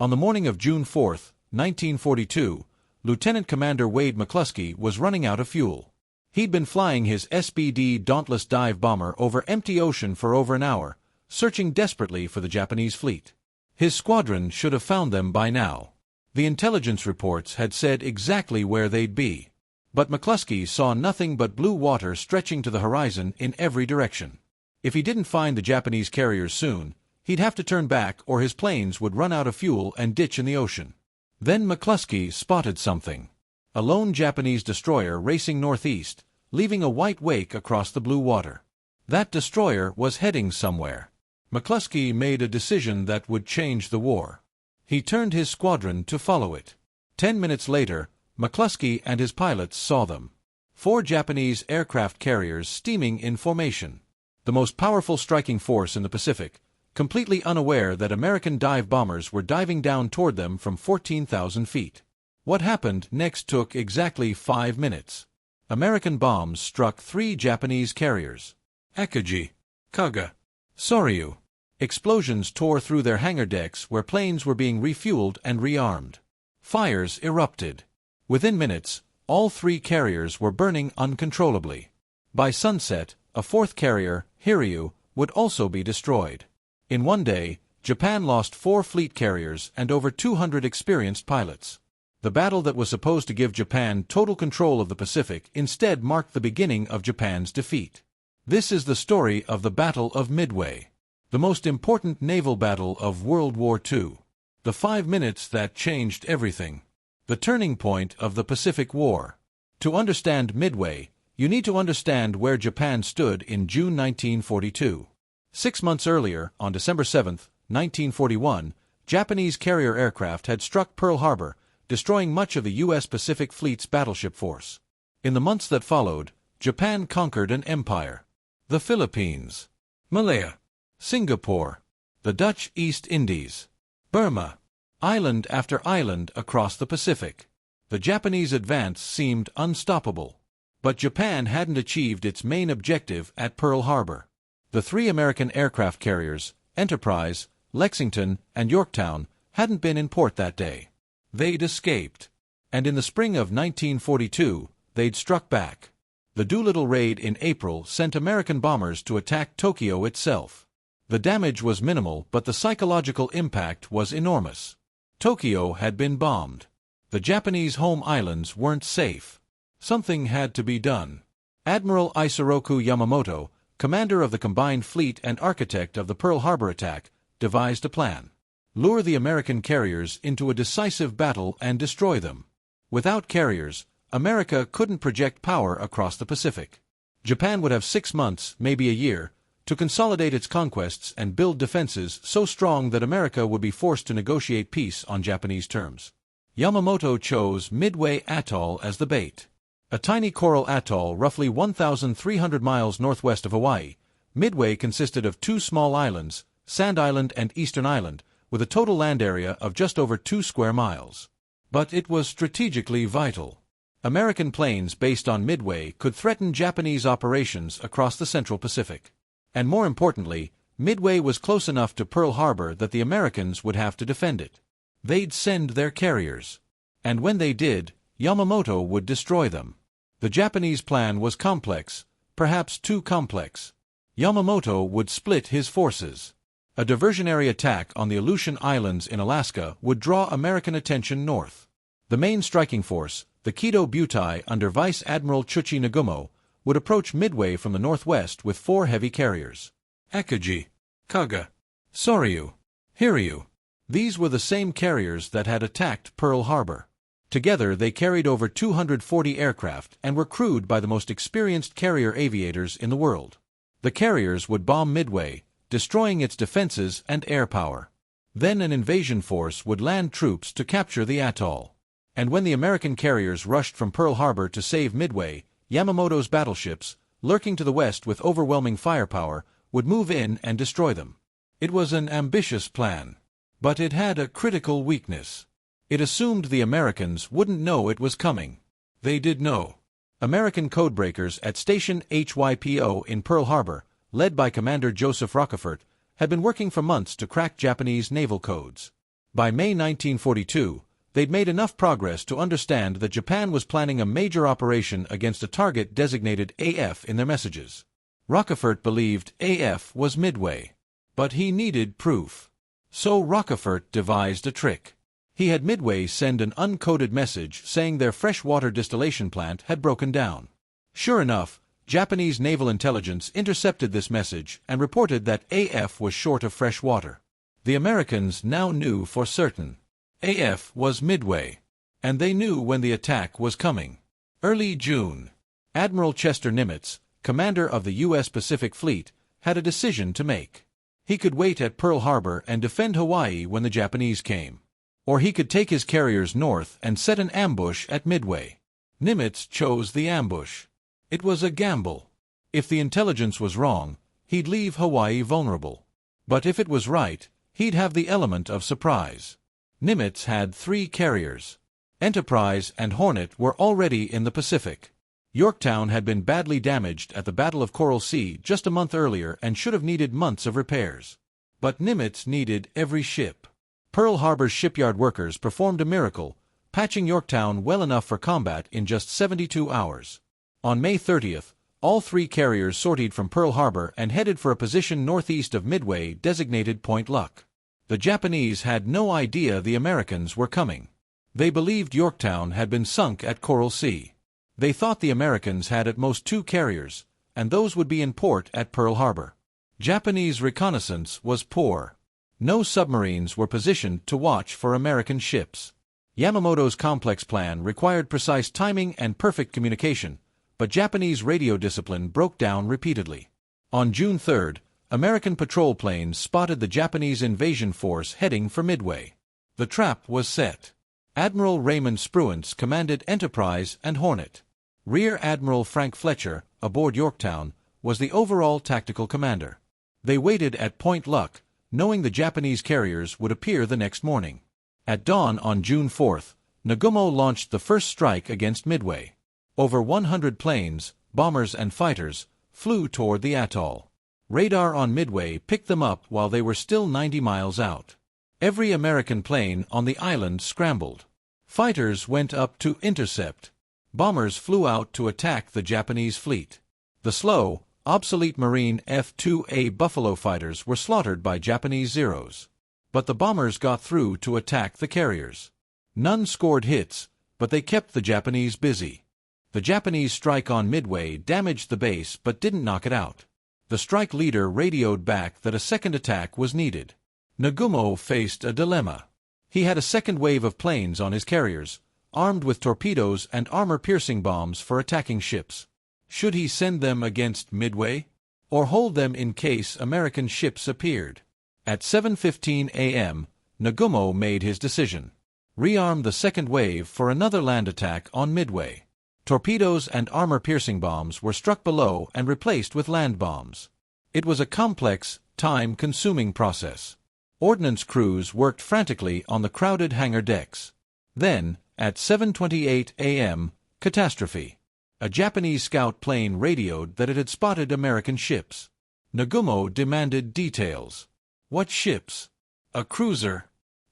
On the morning of June 4, 1942, Lieutenant Commander Wade McCluskey was running out of fuel. He'd been flying his SBD Dauntless dive bomber over empty ocean for over an hour, searching desperately for the Japanese fleet. His squadron should have found them by now. The intelligence reports had said exactly where they'd be. But McCluskey saw nothing but blue water stretching to the horizon in every direction. If he didn't find the Japanese carriers soon, he'd have to turn back or his planes would run out of fuel and ditch in the ocean. Then McCluskey spotted something. A lone Japanese destroyer racing northeast, leaving a white wake across the blue water. That destroyer was heading somewhere. McCluskey made a decision that would change the war. He turned his squadron to follow it. 10 minutes later, McCluskey and his pilots saw them. 4 Japanese aircraft carriers steaming in formation. The most powerful striking force in the Pacific, completely unaware that American dive bombers were diving down toward them from 14,000 feet. What happened next took exactly 5 minutes. American bombs struck 3 Japanese carriers. Akagi, Kaga, Soryu. Explosions tore through their hangar decks where planes were being refueled and rearmed. Fires erupted. Within minutes, all 3 carriers were burning uncontrollably. By sunset, a 4th carrier, Hiryu, would also be destroyed. In one day, Japan lost 4 fleet carriers and over 200 experienced pilots. The battle that was supposed to give Japan total control of the Pacific instead marked the beginning of Japan's defeat. This is the story of the Battle of Midway, the most important naval battle of World War II. The 5 minutes that changed everything. The turning point of the Pacific War. To understand Midway, you need to understand where Japan stood in June 1942. 6 months earlier, on December 7, 1941, Japanese carrier aircraft had struck Pearl Harbor, destroying much of the U.S. Pacific Fleet's battleship force. In the months that followed, Japan conquered an empire. The Philippines, Malaya, Singapore, the Dutch East Indies, Burma, island after island across the Pacific. The Japanese advance seemed unstoppable. But Japan hadn't achieved its main objective at Pearl Harbor. The 3 American aircraft carriers, Enterprise, Lexington, and Yorktown, hadn't been in port that day. They'd escaped. And in the spring of 1942, they'd struck back. The Doolittle raid in April sent American bombers to attack Tokyo itself. The damage was minimal, but the psychological impact was enormous. Tokyo had been bombed. The Japanese home islands weren't safe. Something had to be done. Admiral Isoroku Yamamoto, commander of the Combined Fleet and architect of the Pearl Harbor attack, devised a plan. Lure the American carriers into a decisive battle and destroy them. Without carriers, America couldn't project power across the Pacific. Japan would have 6 months, maybe a year, to consolidate its conquests and build defenses so strong that America would be forced to negotiate peace on Japanese terms. Yamamoto chose Midway Atoll as the bait. A tiny coral atoll roughly 1,300 miles northwest of Hawaii, Midway consisted of 2 small islands, Sand Island and Eastern Island, with a total land area of just over 2 square miles. But it was strategically vital. American planes based on Midway could threaten Japanese operations across the Central Pacific. And more importantly, Midway was close enough to Pearl Harbor that the Americans would have to defend it. They'd send their carriers. And when they did, Yamamoto would destroy them. The Japanese plan was complex, perhaps too complex. Yamamoto would split his forces. A diversionary attack on the Aleutian Islands in Alaska would draw American attention north. The main striking force, the Kido Butai under Vice Admiral Chuchi Nagumo, would approach Midway from the northwest with 4 heavy carriers. Akagi, Kaga, Soryu, Hiryu. These were the same carriers that had attacked Pearl Harbor. Together they carried over 240 aircraft and were crewed by the most experienced carrier aviators in the world. The carriers would bomb Midway, destroying its defenses and air power. Then an invasion force would land troops to capture the atoll. And when the American carriers rushed from Pearl Harbor to save Midway, Yamamoto's battleships, lurking to the west with overwhelming firepower, would move in and destroy them. It was an ambitious plan. But it had a critical weakness. It assumed the Americans wouldn't know it was coming. They did know. American codebreakers at Station HYPO in Pearl Harbor, led by Commander Joseph Rockefort, had been working for months to crack Japanese naval codes. By May 1942, they'd made enough progress to understand that Japan was planning a major operation against a target designated AF in their messages. Rockefort believed AF was Midway, but he needed proof. So Rockefort devised a trick. He had Midway send an uncoded message saying their freshwater distillation plant had broken down. Sure enough, Japanese naval intelligence intercepted this message and reported that AF was short of fresh water. The Americans now knew for certain AF was Midway, and they knew when the attack was coming. Early June. Admiral Chester Nimitz, commander of the U.S. Pacific Fleet, had a decision to make. He could wait at Pearl Harbor and defend Hawaii when the Japanese came. Or he could take his carriers north and set an ambush at Midway. Nimitz chose the ambush. It was a gamble. If the intelligence was wrong, he'd leave Hawaii vulnerable. But if it was right, he'd have the element of surprise. Nimitz had 3 carriers. Enterprise and Hornet were already in the Pacific. Yorktown had been badly damaged at the Battle of Coral Sea just a month earlier and should have needed months of repairs. But Nimitz needed every ship. Pearl Harbor's shipyard workers performed a miracle, patching Yorktown well enough for combat in just 72 hours. On May 30th, all 3 carriers sortied from Pearl Harbor and headed for a position northeast of Midway designated Point Luck. The Japanese had no idea the Americans were coming. They believed Yorktown had been sunk at Coral Sea. They thought the Americans had at most 2 carriers, and those would be in port at Pearl Harbor. Japanese reconnaissance was poor. No submarines were positioned to watch for American ships. Yamamoto's complex plan required precise timing and perfect communication, but Japanese radio discipline broke down repeatedly. On June 3rd, American patrol planes spotted the Japanese invasion force heading for Midway. The trap was set. Admiral Raymond Spruance commanded Enterprise and Hornet. Rear Admiral Frank Fletcher, aboard Yorktown, was the overall tactical commander. They waited at Point Luck, knowing the Japanese carriers would appear the next morning. At dawn on June 4th, Nagumo launched the first strike against Midway. Over 100 planes, bombers and fighters, flew toward the atoll. Radar on Midway picked them up while they were still 90 miles out. Every American plane on the island scrambled. Fighters went up to intercept. Bombers flew out to attack the Japanese fleet. The slow, obsolete Marine F-2A Buffalo fighters were slaughtered by Japanese Zeros. But the bombers got through to attack the carriers. None scored hits, but they kept the Japanese busy. The Japanese strike on Midway damaged the base but didn't knock it out. The strike leader radioed back that a second attack was needed. Nagumo faced a dilemma. He had a second wave of planes on his carriers, armed with torpedoes and armor-piercing bombs for attacking ships. Should he send them against Midway, or hold them in case American ships appeared? At 7:15 a.m., Nagumo made his decision. Rearm the second wave for another land attack on Midway. Torpedoes and armor-piercing bombs were struck below and replaced with land bombs. It was a complex, time-consuming process. Ordnance crews worked frantically on the crowded hangar decks. Then, at 7:28 a.m., catastrophe. A Japanese scout plane radioed that it had spotted American ships. Nagumo demanded details. What ships? A cruiser?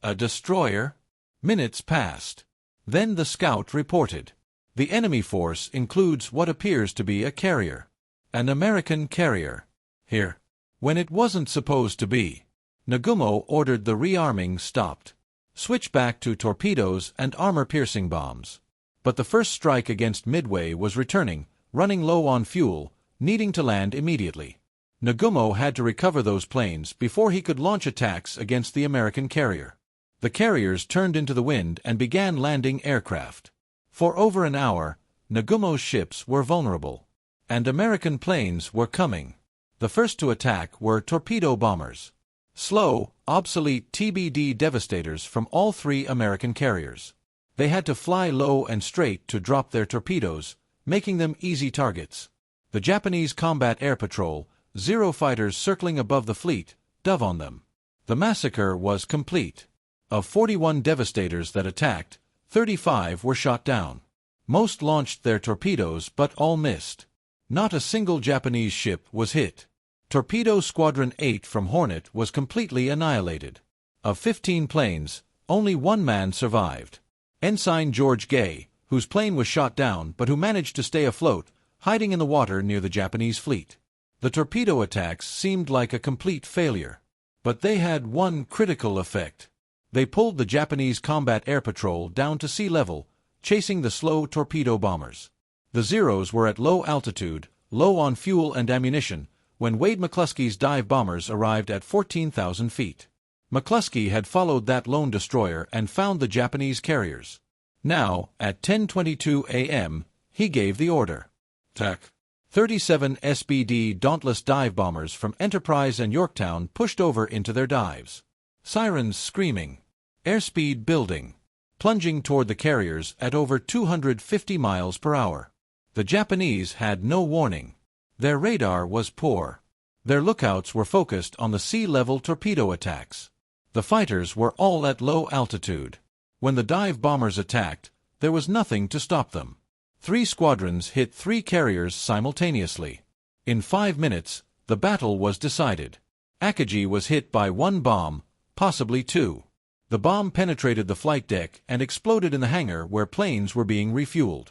A destroyer? Minutes passed. Then the scout reported. The enemy force includes what appears to be a carrier. An American carrier. Here. When it wasn't supposed to be. Nagumo ordered the rearming stopped. Switch back to torpedoes and armor-piercing bombs. But the first strike against Midway was returning, running low on fuel, needing to land immediately. Nagumo had to recover those planes before he could launch attacks against the American carrier. The carriers turned into the wind and began landing aircraft. For over an hour, Nagumo's ships were vulnerable. And American planes were coming. The first to attack were torpedo bombers. Slow, obsolete TBD devastators from all 3 American carriers. They had to fly low and straight to drop their torpedoes, making them easy targets. The Japanese Combat Air Patrol, Zero fighters circling above the fleet, dove on them. The massacre was complete. Of 41 devastators that attacked, 35 were shot down. Most launched their torpedoes but all missed. Not a single Japanese ship was hit. Torpedo Squadron 8 from Hornet was completely annihilated. Of 15 planes, Only one man survived. Ensign George Gay, whose plane was shot down but who managed to stay afloat, hiding in the water near the Japanese fleet. The torpedo attacks seemed like a complete failure. But they had one critical effect. They pulled the Japanese combat air patrol down to sea level, chasing the slow torpedo bombers. The Zeros were at low altitude, low on fuel and ammunition, when Wade McCluskey's dive bombers arrived at 14,000 feet. McCluskey had followed that lone destroyer and found the Japanese carriers. Now, at 10:22 a.m., he gave the order. Attack! 37 SBD Dauntless dive bombers from Enterprise and Yorktown pushed over into their dives. Sirens screaming. Airspeed building. Plunging toward the carriers at over 250 miles per hour. The Japanese had no warning. Their radar was poor. Their lookouts were focused on the sea-level torpedo attacks. The fighters were all at low altitude. When the dive bombers attacked, there was nothing to stop them. 3 squadrons hit 3 carriers simultaneously. In 5 minutes, the battle was decided. Akagi was hit by 1 bomb, possibly 2. The bomb penetrated the flight deck and exploded in the hangar where planes were being refueled.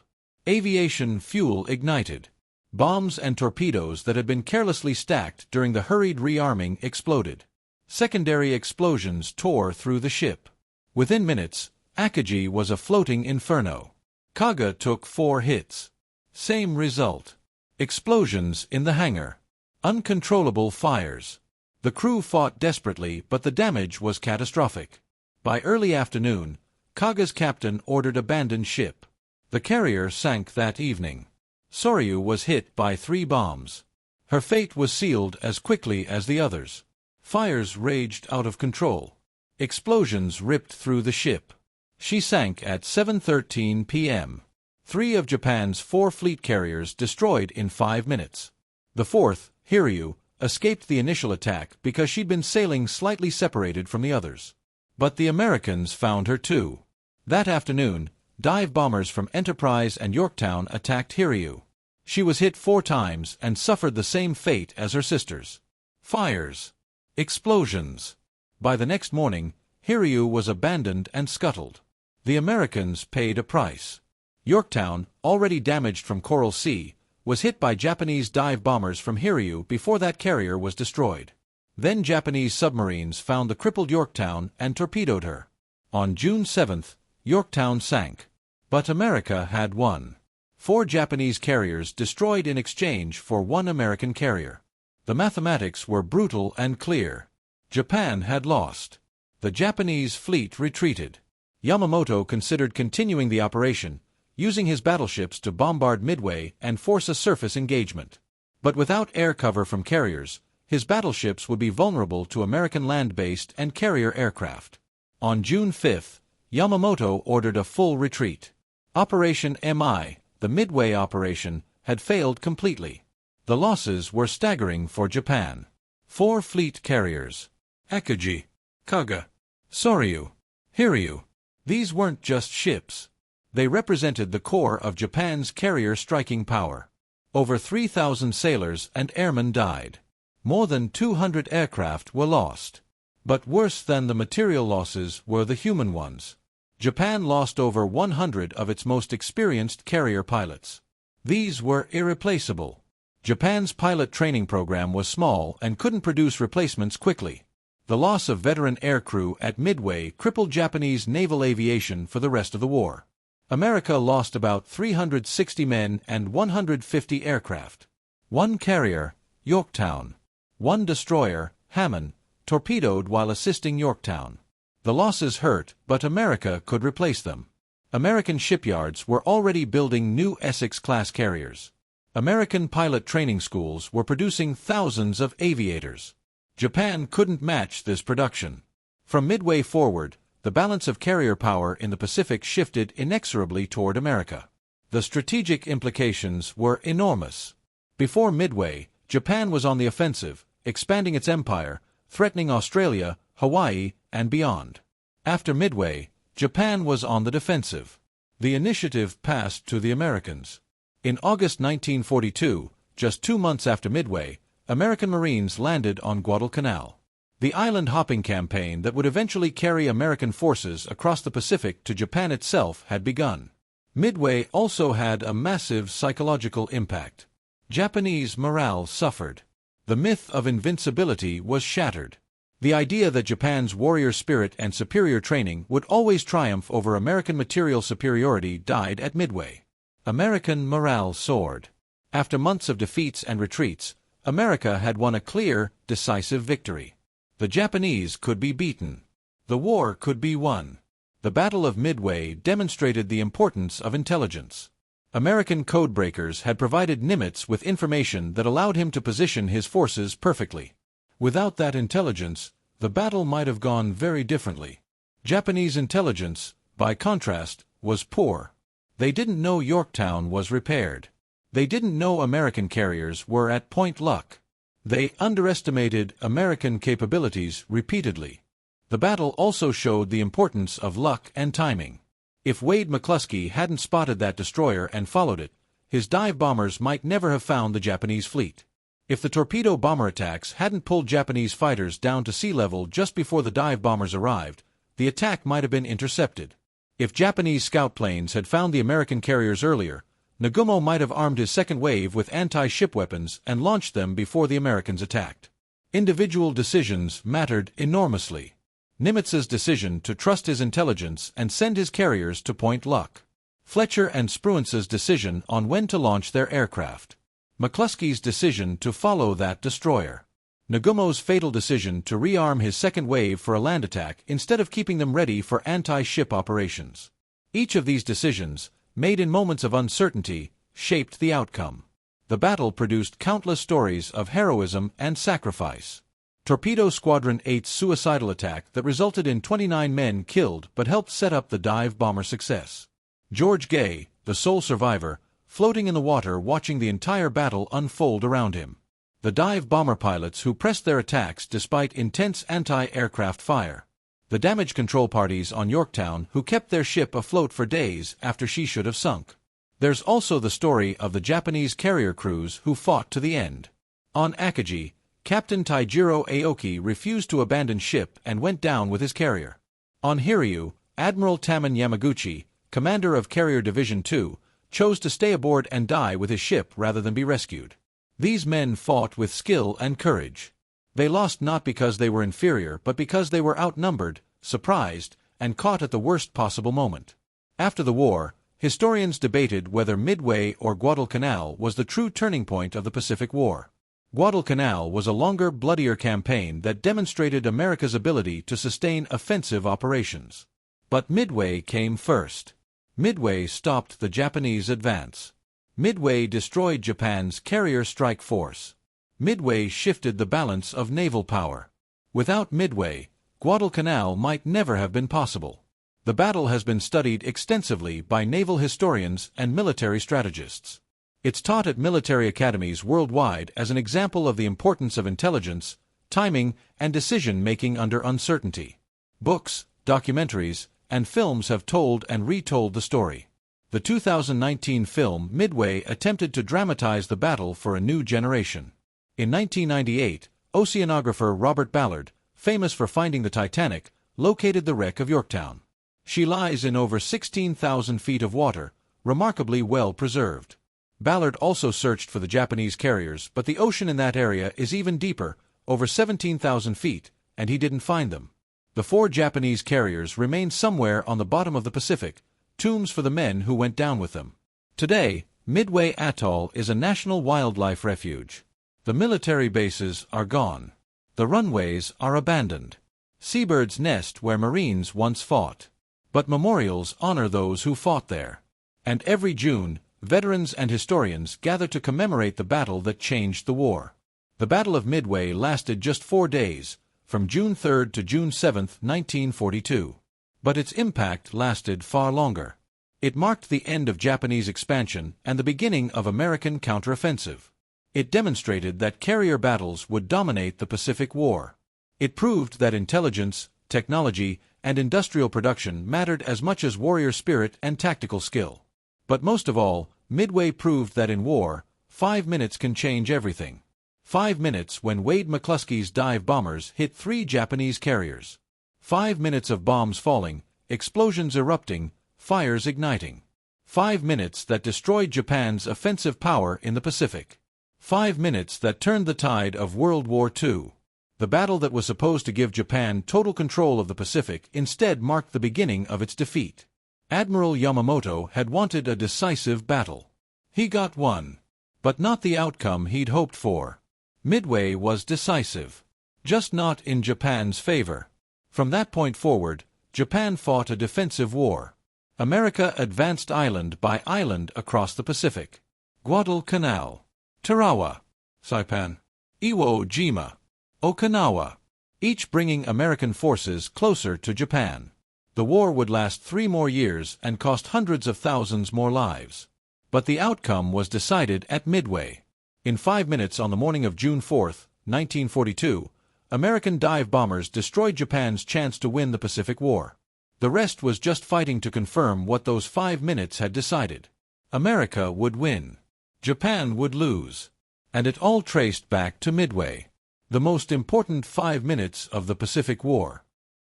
Aviation fuel ignited. Bombs and torpedoes that had been carelessly stacked during the hurried rearming exploded. Secondary explosions tore through the ship. Within minutes, Akagi was a floating inferno. Kaga took 4 hits. Same result. Explosions in the hangar. Uncontrollable fires. The crew fought desperately, but the damage was catastrophic. By early afternoon, Kaga's captain ordered abandon ship. The carrier sank that evening. Soryu was hit by 3 bombs. Her fate was sealed as quickly as the others. Fires raged out of control. Explosions ripped through the ship. She sank at 7:13 p.m. 3 of Japan's 4 fleet carriers destroyed in 5 minutes. The 4th, Hiryu, escaped the initial attack because she'd been sailing slightly separated from the others. But the Americans found her too. That afternoon, dive bombers from Enterprise and Yorktown attacked Hiryu. She was hit 4 times and suffered the same fate as her sisters. Fires. Explosions. By the next morning, Hiryu was abandoned and scuttled. The Americans paid a price. Yorktown, already damaged from Coral Sea, was hit by Japanese dive bombers from Hiryu before that carrier was destroyed. Then Japanese submarines found the crippled Yorktown and torpedoed her. On June 7th, Yorktown sank. But America had won. 4 Japanese carriers destroyed in exchange for 1 American carrier. The mathematics were brutal and clear. Japan had lost. The Japanese fleet retreated. Yamamoto considered continuing the operation, using his battleships to bombard Midway and force a surface engagement. But without air cover from carriers, his battleships would be vulnerable to American land-based and carrier aircraft. On June 5th, Yamamoto ordered a full retreat. Operation MI, the Midway operation, had failed completely. The losses were staggering for Japan. 4 fleet carriers. Akagi, Kaga, Soryu, Hiryu. These weren't just ships. They represented the core of Japan's carrier striking power. Over 3,000 sailors and airmen died. More than 200 aircraft were lost. But worse than the material losses were the human ones. Japan lost over 100 of its most experienced carrier pilots. These were irreplaceable. Japan's pilot training program was small and couldn't produce replacements quickly. The loss of veteran aircrew at Midway crippled Japanese naval aviation for the rest of the war. America lost about 360 men and 150 aircraft. 1 carrier, Yorktown. 1 destroyer, Hammond, torpedoed while assisting Yorktown. The losses hurt, but America could replace them. American shipyards were already building new Essex-class carriers. American pilot training schools were producing thousands of aviators. Japan couldn't match this production. From Midway forward, the balance of carrier power in the Pacific shifted inexorably toward America. The strategic implications were enormous. Before Midway, Japan was on the offensive, expanding its empire, threatening Australia, Hawaii, and beyond. After Midway, Japan was on the defensive. The initiative passed to the Americans. In August 1942, just 2 months after Midway, American Marines landed on Guadalcanal. The island-hopping campaign that would eventually carry American forces across the Pacific to Japan itself had begun. Midway also had a massive psychological impact. Japanese morale suffered. The myth of invincibility was shattered. The idea that Japan's warrior spirit and superior training would always triumph over American material superiority died at Midway. American morale soared. After months of defeats and retreats, America had won a clear, decisive victory. The Japanese could be beaten. The war could be won. The Battle of Midway demonstrated the importance of intelligence. American codebreakers had provided Nimitz with information that allowed him to position his forces perfectly. Without that intelligence, the battle might have gone very differently. Japanese intelligence, by contrast, was poor. They didn't know Yorktown was repaired. They didn't know American carriers were at Point Luck. They underestimated American capabilities repeatedly. The battle also showed the importance of luck and timing. If Wade McCluskey hadn't spotted that destroyer and followed it, his dive bombers might never have found the Japanese fleet. If the torpedo bomber attacks hadn't pulled Japanese fighters down to sea level just before the dive bombers arrived, the attack might have been intercepted. If Japanese scout planes had found the American carriers earlier, Nagumo might have armed his second wave with anti-ship weapons and launched them before the Americans attacked. Individual decisions mattered enormously. Nimitz's decision to trust his intelligence and send his carriers to Point Luck. Fletcher and Spruance's decision on when to launch their aircraft. McCluskey's decision to follow that destroyer. Nagumo's fatal decision to rearm his second wave for a land attack instead of keeping them ready for anti-ship operations. Each of these decisions, made in moments of uncertainty, shaped the outcome. The battle produced countless stories of heroism and sacrifice. Torpedo Squadron 8's suicidal attack that resulted in 29 men killed but helped set up the dive bomber success. George Gay, the sole survivor, floating in the water watching the entire battle unfold around him. The dive bomber pilots who pressed their attacks despite intense anti-aircraft fire. The damage control parties on Yorktown who kept their ship afloat for days after she should have sunk. There's also the story of the Japanese carrier crews who fought to the end. On Akagi, Captain Taijiro Aoki refused to abandon ship and went down with his carrier. On Hiryu, Admiral Taman Yamaguchi, commander of Carrier Division 2, chose to stay aboard and die with his ship rather than be rescued. These men fought with skill and courage. They lost not because they were inferior but because they were outnumbered, surprised, and caught at the worst possible moment. After the war, historians debated whether Midway or Guadalcanal was the true turning point of the Pacific War. Guadalcanal was a longer, bloodier campaign that demonstrated America's ability to sustain offensive operations. But Midway came first. Midway stopped the Japanese advance. Midway destroyed Japan's carrier strike force. Midway shifted the balance of naval power. Without Midway, Guadalcanal might never have been possible. The battle has been studied extensively by naval historians and military strategists. It's taught at military academies worldwide as an example of the importance of intelligence, timing, and decision-making under uncertainty. Books, documentaries, and films have told and retold the story. The 2019 film Midway attempted to dramatize the battle for a new generation. In 1998, oceanographer Robert Ballard, famous for finding the Titanic, located the wreck of Yorktown. She lies in over 16,000 feet of water, remarkably well preserved. Ballard also searched for the Japanese carriers, but the ocean in that area is even deeper, over 17,000 feet, and he didn't find them. The 4 Japanese carriers remain somewhere on the bottom of the Pacific, tombs for the men who went down with them. Today, Midway Atoll is a national wildlife refuge. The military bases are gone. The runways are abandoned. Seabirds nest where Marines once fought. But memorials honor those who fought there. And every June, veterans and historians gather to commemorate the battle that changed the war. The Battle of Midway lasted just 4 days, from June 3 to June 7, 1942. But its impact lasted far longer. It marked the end of Japanese expansion and the beginning of American counteroffensive. It demonstrated that carrier battles would dominate the Pacific War. It proved that intelligence, technology, and industrial production mattered as much as warrior spirit and tactical skill. But most of all, Midway proved that in war, 5 minutes can change everything. 5 minutes when Wade McCluskey's dive bombers hit 3 Japanese carriers. 5 minutes of bombs falling, explosions erupting, fires igniting. 5 minutes that destroyed Japan's offensive power in the Pacific. 5 minutes that turned the tide of World War II. The battle that was supposed to give Japan total control of the Pacific instead marked the beginning of its defeat. Admiral Yamamoto had wanted a decisive battle. He got one, but not the outcome he'd hoped for. Midway was decisive, just not in Japan's favor. From that point forward, Japan fought a defensive war. America advanced island by island across the Pacific. Guadalcanal, Tarawa, Saipan, Iwo Jima, Okinawa, each bringing American forces closer to Japan. The war would last 3 more years and cost hundreds of thousands more lives. But the outcome was decided at Midway. In 5 minutes on the morning of June 4, 1942, American dive bombers destroyed Japan's chance to win the Pacific War. The rest was just fighting to confirm what those 5 minutes had decided. America would win. Japan would lose. And it all traced back to Midway, the most important 5 minutes of the Pacific War.